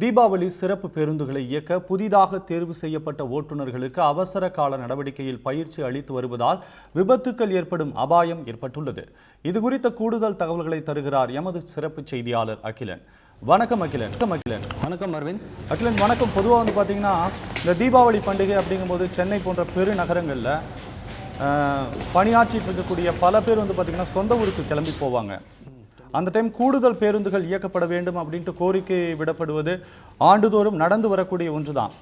தீபாவளி சிறப்பு பேருந்துகளை இயக்க புதிதாக தேர்வு செய்யப்பட்ட ஓட்டுநர்களுக்கு அவசர கால நடவடிக்கையில் பயிற்சி அளித்து வருவதால் விபத்துக்கள் ஏற்படும் அபாயம் ஏற்பட்டுள்ளது. இது குறித்த கூடுதல் தகவல்களை தருகிறார் எமது சிறப்பு செய்தியாளர் அகிலன். வணக்கம் அகிலன். வணக்கம் அரவிந்த். அகிலன் வணக்கம். பொதுவாக வந்து பார்த்தீங்கன்னா இந்த தீபாவளி பண்டிகை அப்படிங்கும்போது சென்னை போன்ற பெருநகரங்களில் பணியாற்றிட்டு இருக்கக்கூடிய பல பேர் வந்து பார்த்தீங்கன்னா சொந்த ஊருக்கு கிளம்பி போவாங்க. அந்த டைம் கூடுதல் பேருந்துகள் இயக்கப்பட வேண்டும் அப்படின்ட்டு கோரிக்கை விடப்படுவது ஆண்டுதோறும் நடந்து வரக்கூடிய ஒன்றுதான்.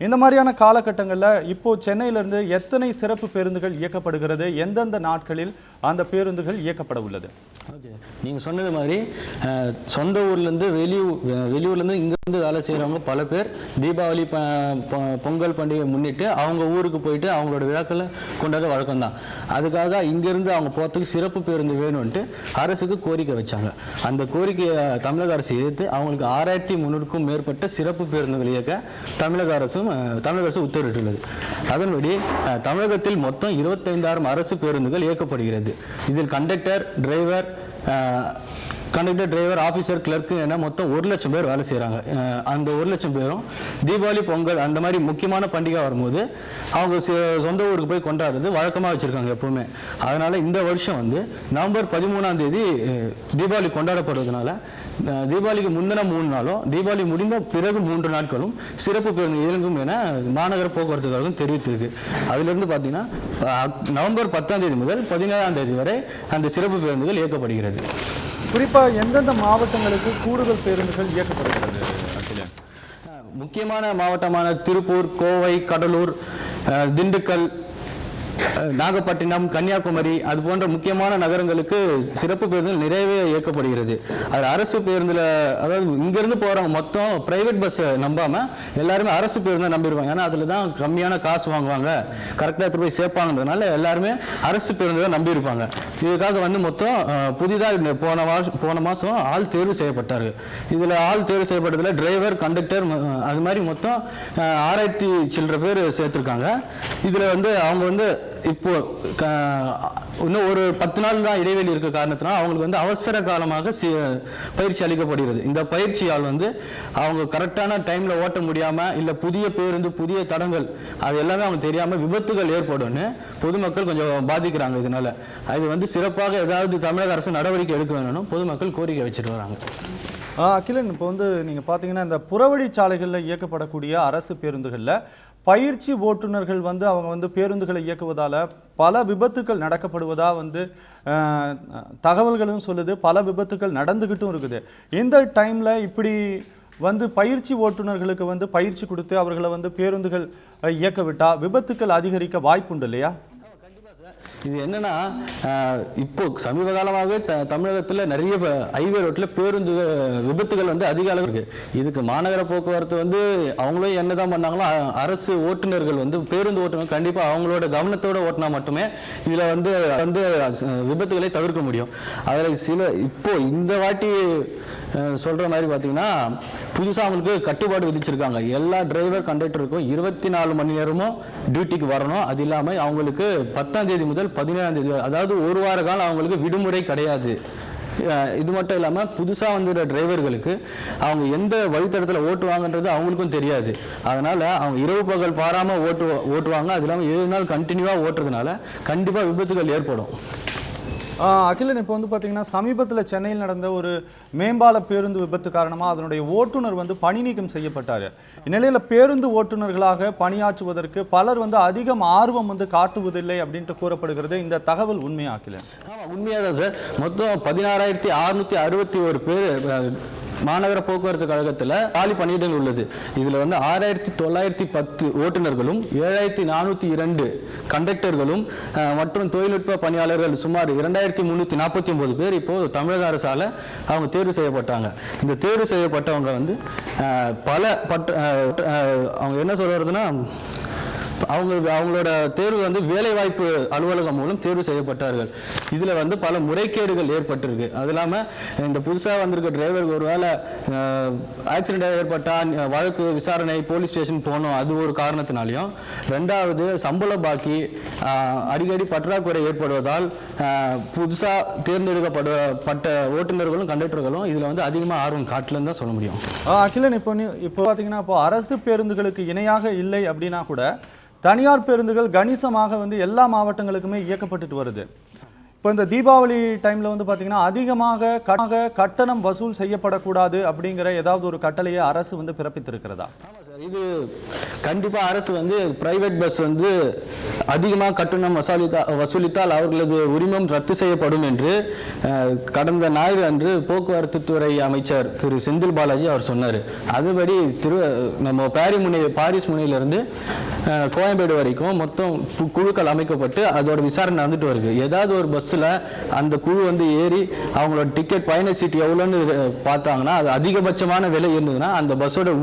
இந்த மாதிரியான காலகட்டங்களில் இப்போ சென்னையிலிருந்து எத்தனை சிறப்பு பேருந்துகள் இயக்கப்படுகிறது, எந்தெந்த நாட்களில் அந்த பேருந்துகள் இயக்கப்பட உள்ளது? ஓகே, நீங்கள் சொன்னது மாதிரி சொந்த ஊர்லேருந்து வெளியூர்லேருந்து இங்கேருந்து வேலை செய்கிறவங்க பல பேர் தீபாவளி பொங்கல் பண்டிகை முன்னிட்டு அவங்க ஊருக்கு போயிட்டு அவங்களோட விழாக்களை கொண்டாட வழக்கம்தான். அதுக்காக இங்கேருந்து அவங்க போகிறதுக்கு சிறப்பு பேருந்து வேணும்ன்ட்டு அரசுக்கு கோரிக்கை வச்சாங்க. அந்த கோரிக்கையை தமிழக அரசு எதிர்த்து அவங்களுக்கு 6300க்கும் மேற்பட்ட சிறப்பு பேருந்துகள் இயக்க தமிழக அரசு உத்தரவிட்டுள்ளது. அதன்படி தமிழகத்தில் மொத்தம் 25000 அரசு பேருந்துகள் இயக்கப்படுகிறது. இதில் கண்டக்டர், டிரைவர், ஆஃபீஸர், கிளர்க்கு என மொத்தம் 1,00,000 பேர் வேலை செய்கிறாங்க. அந்த 1,00,000 பேரும் தீபாவளி, பொங்கல் அந்த மாதிரி முக்கியமான பண்டிகை வரும்போது அவங்க சொந்த ஊருக்கு போய் கொண்டாடுறது வழக்கமாக வச்சுருக்காங்க எப்போவுமே. அதனால் இந்த வருஷம் வந்து நவம்பர் 13ஆம் தேதி தீபாவளி கொண்டாடப்படுவதனால தீபாவளிக்கு முந்தின 3 நாளும் தீபாவளி முடிந்த பிறகு 3 நாட்களும் சிறப்பு பேருந்து இயங்கும் என மாநகர போக்குவரத்து கழகம் தெரிவித்திருக்கு. அதிலிருந்து பார்த்தீங்கன்னா நவம்பர் 10ஆம் தேதி முதல் 17ஆம் தேதி வரை அந்த சிறப்பு பேருந்துகள் இயக்கப்படுகிறது. குறிப்பாக எந்தெந்த மாவட்டங்களுக்கு கூடுதல் பேருந்துகள் இயக்கப்படுகிறது? முக்கியமான மாவட்டமான திருப்பூர், கோவை, கடலூர், திண்டுக்கல், நாகப்பட்டினம், கன்னியாகுமரி அது போன்ற முக்கியமான நகரங்களுக்கு சிறப்பு பேருந்துகள் நிறையவே இயக்கப்படுகிறது. அது அரசு பேருந்தில், அதாவது இங்கேருந்து போகிறவங்க மொத்தம் பிரைவேட் பஸ்ஸை நம்பாமல் எல்லாருமே அரசு பேருந்தை நம்பிடுவாங்க. ஏன்னா அதில் தான் கம்மியான காசு வாங்குவாங்க, கரெக்டாக எடுத்து போய் சேர்ப்பாங்கன்றதுனால எல்லாருமே அரசு பேருந்து தான் நம்பியிருப்பாங்க. இதுக்காக வந்து மொத்தம் புதிதாக போன மாதம் ஆள் தேர்வு செய்யப்பட்டார்கள். இதில் ஆள் தேர்வு செய்யப்பட்டதில் டிரைவர், கண்டக்டர் அது மாதிரி மொத்தம் 6000 சில்லற பேர் சேர்த்துருக்காங்க. இதில் வந்து அவங்க வந்து இப்போ இன்னும் ஒரு 10 நாள் தான் இடைவெளி இருக்க காரணத்தினால் அவங்களுக்கு வந்து அவசர காலமாக பயிற்சி அளிக்கப்படுகிறது. இந்த பயிற்சியால் வந்து அவங்க கரெக்டான டைம்ல ஓட்ட முடியாம இல்ல புதிய பேருந்து, புதிய தடங்கள் அது எல்லாமே அவங்க தெரியாம விபத்துகள் ஏற்படும்னு பொதுமக்கள் கொஞ்சம் பாதிக்கிறாங்க. இதனால அது வந்து சிறப்பாக ஏதாவது தமிழக அரசு நடவடிக்கை எடுக்க வேணும்னு பொதுமக்கள் கோரிக்கை வச்சுட்டு வராங்க. அகிலன், இப்போ வந்து நீங்கள் பார்த்தீங்கன்னா இந்த புறவழிச்சாலைகளில் இயக்கப்படக்கூடிய அரசு பேருந்துகளில் பயிற்சி ஓட்டுநர்கள் வந்து அவங்க வந்து பேருந்துகளை இயக்குவதால் பல விபத்துக்கள் நடக்கப்படுவதாக வந்து தகவல்களும் சொல்லுது. பல விபத்துக்கள் நடந்துக்கிட்டும் இருக்குது. இந்த டைமில் இப்படி வந்து பயிற்சி ஓட்டுநர்களுக்கு வந்து பயிற்சி கொடுத்து அவர்களை வந்து பேருந்துகள் இயக்க விட்டால் விபத்துக்கள் அதிகரிக்க வாய்ப்புண்டு இல்லையா? இது என்னன்னா, இப்போ சமீப காலமாகவே தமிழகத்தில் நிறைய ஹைவே ரோட்டில் பேருந்து விபத்துகள் வந்து அதிக அளவு இருக்கு. இதுக்கு மாநகர போக்குவரத்து வந்து அவங்களும் என்னதான் பண்ணாங்களோ அரசு ஓட்டுநர்கள் வந்து பேருந்து ஓட்டுநர்கள் கண்டிப்பாக அவங்களோட கவனத்தோடு ஓட்டினா மட்டுமே இதில் வந்து விபத்துகளை தவிர்க்க முடியும். அதில் இப்போ இந்த வாட்டி சொல்கிற மாதிரி பார்த்தீங்கன்னா புதுசாக அவங்களுக்கு கட்டுப்பாடு விதிச்சிருக்காங்க. எல்லா டிரைவர், கண்டக்டருக்கும் 24 மணி நேரமும் டியூட்டிக்கு வரணும். அது இல்லாமல் அவங்களுக்கு 10ஆம் தேதி முதல் 17ஆம் தேதி, அதாவது ஒரு வார காலம் அவங்களுக்கு விடுமுறை கிடையாது. இது மட்டும் இல்லாமல் புதுசாக வந்துடுற டிரைவர்களுக்கு அவங்க எந்த வழித்தடத்தில் ஓட்டுவாங்கன்றது அவங்களுக்கும் தெரியாது. அதனால் அவங்க இரவு பகல் பாராமல் ஓட்டுவாங்க. அது இல்லாமல் 7 நாள் கண்டினியூவாக ஓட்டுறதுனால கண்டிப்பாக விபத்துகள் ஏற்படும். அகிலன், இப்போ வந்து பார்த்தீங்கன்னா சமீபத்தில் சென்னையில் நடந்த ஒரு மேம்பால பேருந்து விபத்து காரணமாக அதனுடைய ஓட்டுநர் வந்து பணி நீக்கம் செய்யப்பட்டார். இந்நிலையில் பேருந்து ஓட்டுநர்களாக பணியாற்றுவதற்கு பலர் வந்து அதிகம் ஆர்வம் வந்து காட்டுவதில்லை அப்படின்ட்டு கூறப்படுகிறது. இந்த தகவல் உண்மையா அகிலன்? ஆமாம், உண்மையாக தான் சார். மொத்தம் 16,661 பேர் மாநகர போக்குவரத்து கழகத்தில் காலி பணியிடங்கள் உள்ளது. இதில் வந்து 6,910 ஓட்டுநர்களும் 7,402 கண்டக்டர்களும் மற்றும் தொழில்நுட்ப பணியாளர்கள் சுமார் 2,349 பேர் இப்போ தமிழக அரசால் அவங்க தேர்வு செய்யப்பட்டாங்க. இந்த தேர்வு செய்யப்பட்டவங்க வந்து அவங்க என்ன சொல்றதுன்னா அவங்களோட தேர்வு வந்து வேலைவாய்ப்பு அலுவலகம் மூலம் தேர்வு செய்யப்பட்டார்கள். இதில் வந்து பல முறைகேடுகள் ஏற்பட்டிருக்கு. அது இல்லாமல் இந்த புதுசாக வந்திருக்க டிரைவருக்கு ஒரு வேளை ஆக்சிடென்ட் ஏற்பட்டால் வழக்கு விசாரணை போலீஸ் ஸ்டேஷன் போகணும், அது ஒரு காரணத்தினாலையும். ரெண்டாவது சம்பள பாக்கி அடிக்கடி பற்றாக்குறை ஏற்படுவதால் புதுசாக தேர்ந்தெடுக்கப்பட்ட ஓட்டுநர்களும் கண்டக்டர்களும் இதில் வந்து அதிகமாக ஆர்வம் காட்டலன்னு தான் சொல்ல முடியும். அகிலன், இப்போ பார்த்தீங்கன்னா இப்போ அரசு பேருந்துகளுக்கு இணையாக இல்லை அப்படின்னா கூட தனியார் பேருந்துகள் கணிசமாக வந்து எல்லா மாவட்டங்களுக்குமே இயக்கப்பட்டுட்டு வருது. இப்போ இந்த தீபாவளி டைமில் வந்து பார்த்தீங்கன்னா அதிகமாக கட்டணம் வசூல் செய்யப்படக்கூடாது அப்படிங்கிற ஏதாவது ஒரு கட்டளையை அரசு வந்து பிறப்பித்திருக்கிறதா? ஆமாம் சார், இது கண்டிப்பாக அரசு வந்து பிரைவேட் பஸ் வந்து அதிகமாக கட்டணம் வசூலித்தால் அவர்களது உரிமம் ரத்து செய்யப்படும் என்று கடந்த ஞாயிறு அன்று போக்குவரத்து துறை அமைச்சர் திரு செந்தில் பாலாஜி அவர் சொன்னார். அதுபடி நம்ம பாரிஸ் முனையிலிருந்து கோயம்பேடு வரைக்கும் மொத்தம் குழுக்கள் அமைக்கப்பட்டு அதோட விசாரணை நடந்துட்டு வருது. ஏதாவது ஒரு பஸ்ஸில் அந்த குழு வந்து ஏறி அவங்களோட டிக்கெட் பயண சீட் எவ்வளோன்னு பார்த்தாங்கன்னா அது அதிகபட்சமான விலை இருந்ததுன்னா அந்த பஸ்ஸோட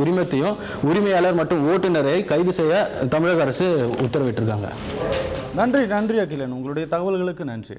உரிமத்தையும் உரிமையாளர் மற்றும் ஓட்டுநரை கைது செய்ய தமிழக அரசு உத்தரவிட்டிருக்காங்க. நன்றி அகிலன், உங்களுடைய தகவல்களுக்கு நன்றி.